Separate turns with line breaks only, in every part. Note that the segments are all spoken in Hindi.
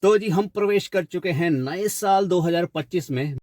तो जी हम प्रवेश कर चुके हैं नए साल 2025 में।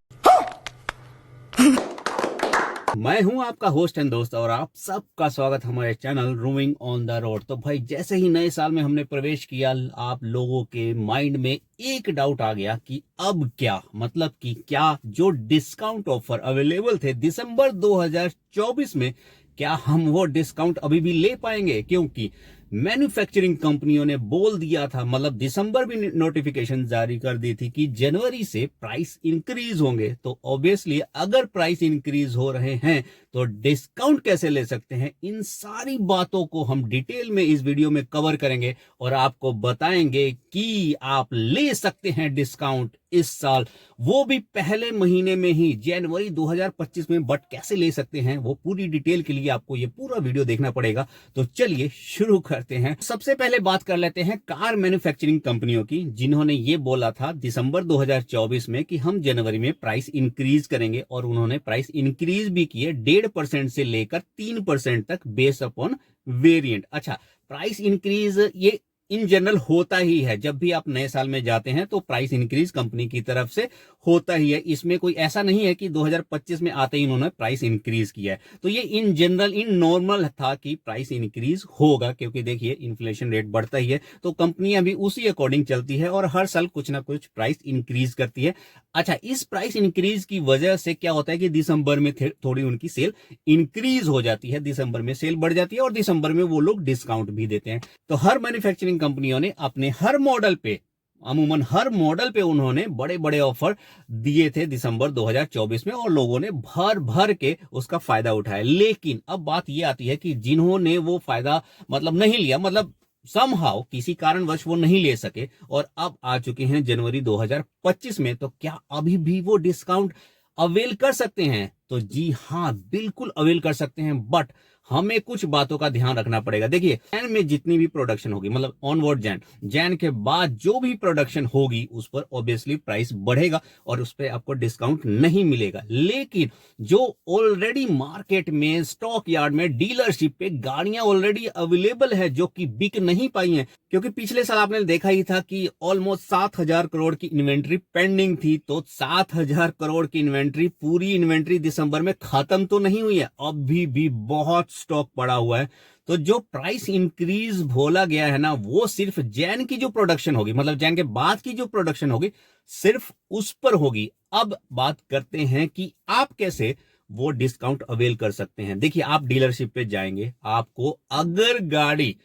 मैं हूं आपका होस्ट एंड दोस्त और आप सबका स्वागत हमारे channel rooming on the road. तो भाई जैसे ही नए साल में हमने प्रवेश किया, आप लोगों के माइंड में एक डाउट आ गया कि अब क्या, मतलब कि क्या जो डिस्काउंट ऑफर अवेलेबल थे दिसंबर 2024 में, क्या हम वो डिस्काउंट अभी भी ले पाएंगे? क्योंकि मैन्युफैक्चरिंग कंपनियों ने बोल दिया था, मतलब दिसंबर भी नोटिफिकेशन जारी कर दी थी कि जनवरी से प्राइस इंक्रीज होंगे। तो ऑब्वियसली अगर प्राइस इंक्रीज हो रहे हैं तो डिस्काउंट कैसे ले सकते हैं? इन सारी बातों को हम डिटेल में इस वीडियो में कवर करेंगे और आपको बताएंगे कि आप ले सकते हैं डिस्काउंट इस साल, वो भी पहले महीने में ही, जनवरी 2025 में। बट कैसे ले सकते हैं वो पूरी डिटेल के लिए आपको ये पूरा वीडियो देखना पड़ेगा। तो चलिए शुरू करते हैं। सबसे पहले बात कर लेते हैं कार मैन्युफैक्चरिंग कंपनियों की, जिन्होंने ये बोला था दिसंबर 2024 में कि हम जनवरी में प्राइस इंक्रीज करेंगे, और उन्होंने प्राइस इंक्रीज भी किए 1.5% से लेकर 3% तक बेस्ड अपॉन वेरिएंट। अच्छा, प्राइस इंक्रीज ये इन जनरल होता ही है, जब भी आप नए साल में जाते हैं तो प्राइस इंक्रीज कंपनी की तरफ से होता ही है। इसमें कोई ऐसा नहीं है कि 2025 में आते ही इन्होंने प्राइस इंक्रीज किया है। तो ये इन जनरल, इन नॉर्मल था कि प्राइस इंक्रीज होगा, क्योंकि देखिए इन्फ्लेशन रेट बढ़ता ही है तो कंपनियां भी उसी अकॉर्डिंग चलती है और हर साल कुछ ना कुछ प्राइस इंक्रीज करती है। अच्छा, इस प्राइस इंक्रीज की वजह से क्या होता है कि दिसंबर में थोड़ी उनकी सेल इंक्रीज हो जाती है, दिसंबर में सेल बढ़ जाती है और दिसंबर में वो लोग डिस्काउंट भी देते हैं। तो हर मैन्युफैक्चरिंग कंपनियों ने अपने हर मॉडल पे, अमूमन हर मॉडल पे उन्होंने बड़े बड़े ऑफर दिए थे दिसंबर 2024 में, और लोगों ने भर भर के उसका फायदा उठाया। लेकिन अब बात यह आती है कि जिन्होंने वो फायदा मतलब नहीं लिया, मतलब समहाउ किसी कारणवश वो नहीं ले सके और अब आ चुके हैं जनवरी 2025 में, तो क्या अभी भी वो डिस्काउंट अवेल कर सकते हैं? तो जी हाँ, बिल्कुल अवेल कर सकते हैं। बट हमें कुछ बातों का ध्यान रखना पड़ेगा। देखिए, जैन में जितनी भी प्रोडक्शन होगी, मतलब ऑनवर्ड जैन के बाद जो भी प्रोडक्शन होगी उस पर ऑब्वियसली प्राइस बढ़ेगा और उस पर आपको डिस्काउंट नहीं मिलेगा। लेकिन जो ऑलरेडी मार्केट में, स्टॉक यार्ड में, डीलरशिप पे गाड़ियां ऑलरेडी अवेलेबल है जो कि बिक नहीं पाई हैं, क्योंकि पिछले साल आपने देखा ही था कि ऑलमोस्ट 7,000 करोड़ की इन्वेंट्री पेंडिंग थी। तो 7,000 करोड़ की इन्वेंट्री, पूरी इन्वेंट्री दिसंबर में खत्म तो नहीं हुई है, अभी भी बहुत स्टॉक पड़ा हुआ है। तो जो प्राइस इंक्रीज बोला गया है ना, वो सिर्फ जैन की जो प्रोडक्शन होगी, मतलब जैन के बाद की जो प्रोडक्शन होगी, सिर्फ उस पर होगी। अब बात करते हैं कि आप कैसे वो डिस्काउंट अवेल कर सकते हैं। देखिए, आप डीलरशिप पे जाएंगे, आपको अगर गाड़ी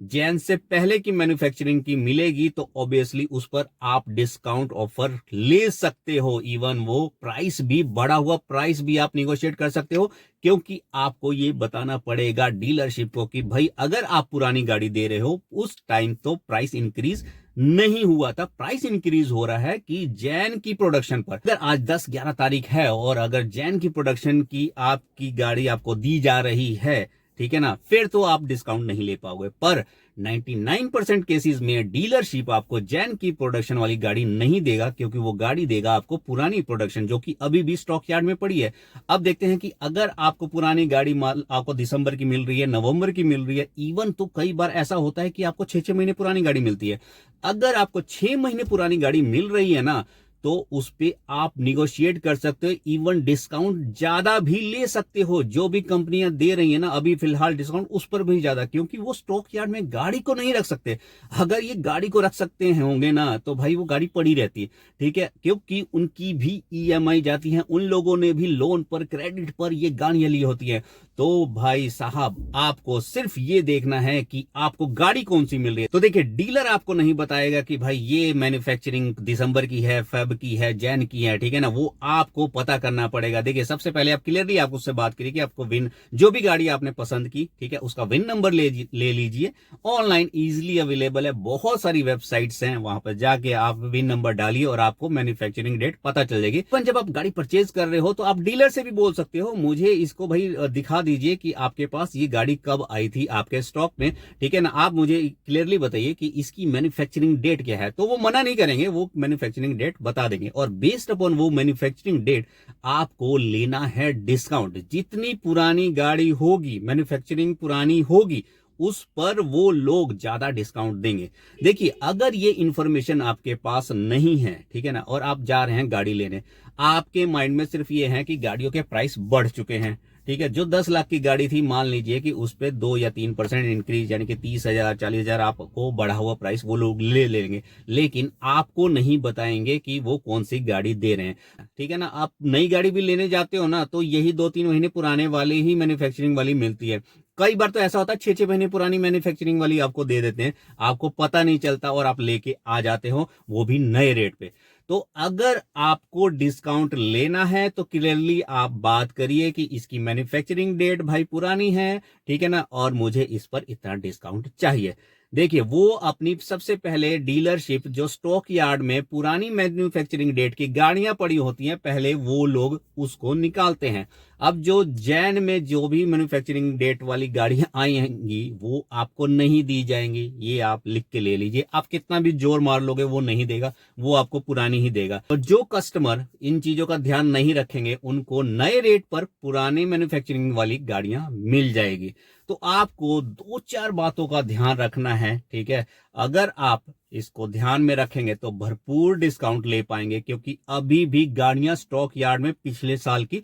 जैन से पहले की मैन्युफैक्चरिंग की मिलेगी तो ऑब्वियसली उस पर आप डिस्काउंट ऑफर ले सकते हो। इवन वो प्राइस भी, बढ़ा हुआ प्राइस भी आप निगोशिएट कर सकते हो, क्योंकि आपको ये बताना पड़ेगा डीलरशिप को कि भाई अगर आप पुरानी गाड़ी दे रहे हो उस टाइम तो प्राइस इंक्रीज नहीं हुआ था, प्राइस इंक्रीज हो रहा है कि जैन की प्रोडक्शन पर। अगर आज 10-11 तारीख है और अगर जैन की प्रोडक्शन की आपकी गाड़ी आपको दी जा रही है, ठीक है ना, फिर तो आप डिस्काउंट नहीं ले पाओगे। पर 99% केसेस में डीलरशिप आपको जैन की प्रोडक्शन वाली गाड़ी नहीं देगा, क्योंकि वो गाड़ी देगा आपको पुरानी प्रोडक्शन जो कि अभी भी स्टॉक यार्ड में पड़ी है। अब देखते हैं कि अगर आपको पुरानी गाड़ी माल आपको दिसंबर की मिल रही है, नवंबर की मिल रही है, इवन तो कई बार ऐसा होता है कि आपको 6-6 महीने पुरानी गाड़ी मिलती है। अगर आपको 6 महीने पुरानी गाड़ी मिल रही है ना, तो उस पे आप निगोशिएट कर सकते हो, इवन डिस्काउंट ज्यादा भी ले सकते हो। जो भी कंपनियां दे रही है ना अभी फिलहाल डिस्काउंट, उस पर भी ज्यादा, क्योंकि वो स्टॉक यार्ड में गाड़ी को नहीं रख सकते। अगर ये गाड़ी को रख सकते हैं होंगे ना तो भाई वो गाड़ी पड़ी रहती है, ठीक है, क्योंकि उनकी भी ईएमआई जाती है, उन लोगों ने भी लोन पर, क्रेडिट पर ये गाड़ियां ली होती है। तो भाई साहब, आपको सिर्फ ये देखना है कि आपको गाड़ी कौन सी मिल रही है। तो देखिए, डीलर आपको नहीं बताएगा कि भाई ये मैन्युफैक्चरिंग दिसंबर की है, फेब की है, जैन की है, ठीक है ना, वो आपको पता करना पड़ेगा। देखिए, सबसे पहले आप क्लियरली आप उससे बात करिए कि आपको विन, जो भी गाड़ी आपने पसंद की, ठीक है, उसका विन नंबर ले लीजिए। ऑनलाइन इजिली अवेलेबल है, बहुत सारी वेबसाइट्स हैं, वहां पर जाके आप विन नंबर डालिए और आपको मैन्युफैक्चरिंग डेट पता चल जाएगी। जब आप गाड़ी परचेज कर रहे हो तो आप डीलर से भी बोल सकते हो, मुझे इसको भाई दिखा दीजिए कि आपके पास ये गाड़ी कब आई थी आपके स्टॉक में, ठीक है ना, आप मुझे क्लियरली बताइए कि इसकी मैन्युफैक्चरिंग डेट क्या है। तो वो मना नहीं करेंगे, वो मैन्युफैक्चरिंग डेट बता देंगे और बेस्ड अपॉन वो मैन्युफैक्चरिंग डेट आपको लेना है डिस्काउंट। जितनी पुरानी गाड़ी होगी, मैन्युफैक्चरिंग पुरानी होगी, उस पर वो लोग ज्यादा डिस्काउंट देंगे। देखिए, अगर ये इंफॉर्मेशन आपके पास नहीं है, ठीक है ना, और आप जा रहे हैं गाड़ी लेने, आपके माइंड में सिर्फ ये है कि गाड़ियों के प्राइस बढ़ चुके हैं, ठीक है। जो 10 लाख की गाड़ी थी, मान लीजिए कि उस पर 2 या 3% इंक्रीज, यानी कि 30,000 40,000 आपको बढ़ा हुआ प्राइस वो लोग ले लेंगे, लेकिन आपको नहीं बताएंगे कि वो कौन सी गाड़ी दे रहे हैं, ठीक है ना। आप नई गाड़ी भी लेने जाते हो ना, तो यही 2-3 महीने पुराने वाली ही मैन्युफैक्चरिंग वाली मिलती है। कई बार तो ऐसा होता है 6-6 महीने पुरानी मैन्युफैक्चरिंग वाली आपको दे देते हैं, आपको पता नहीं चलता और आप लेके आ जाते हो, वो भी नए रेट पे। तो अगर आपको डिस्काउंट लेना है तो क्लियरली आप बात करिए कि इसकी मैन्युफैक्चरिंग डेट भाई पुरानी है, ठीक है ना, और मुझे इस पर इतना डिस्काउंट चाहिए। देखिए, वो अपनी सबसे पहले डीलरशिप, जो स्टॉक यार्ड में पुरानी मैन्युफैक्चरिंग डेट की गाड़ियां पड़ी होती हैं, पहले वो लोग उसको निकालते हैं। अब जो जैन में जो भी मैन्युफैक्चरिंग डेट वाली गाड़ियां आएंगी वो आपको नहीं दी जाएंगी, ये आप लिख के ले लीजिए। आप कितना भी जोर मार लोगे वो नहीं देगा, वो आपको पुरानी ही देगा। तो जो कस्टमर इन चीजों का ध्यान नहीं रखेंगे उनको नए रेट पर पुरानी मैन्युफैक्चरिंग वाली गाड़ियां मिल जाएगी। तो आपको 2-4 बातों का ध्यान रखना है, ठीक है। अगर आप इसको ध्यान में रखेंगे तो भरपूर डिस्काउंट ले पाएंगे, क्योंकि अभी भी गाड़ियां स्टॉक यार्ड में पिछले साल की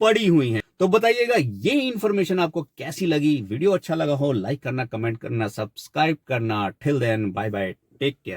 पड़ी हुई हैं। तो बताइएगा ये इंफॉर्मेशन आपको कैसी लगी। वीडियो अच्छा लगा हो लाइक करना, कमेंट करना, सब्सक्राइब करना। Till then bye bye, take care.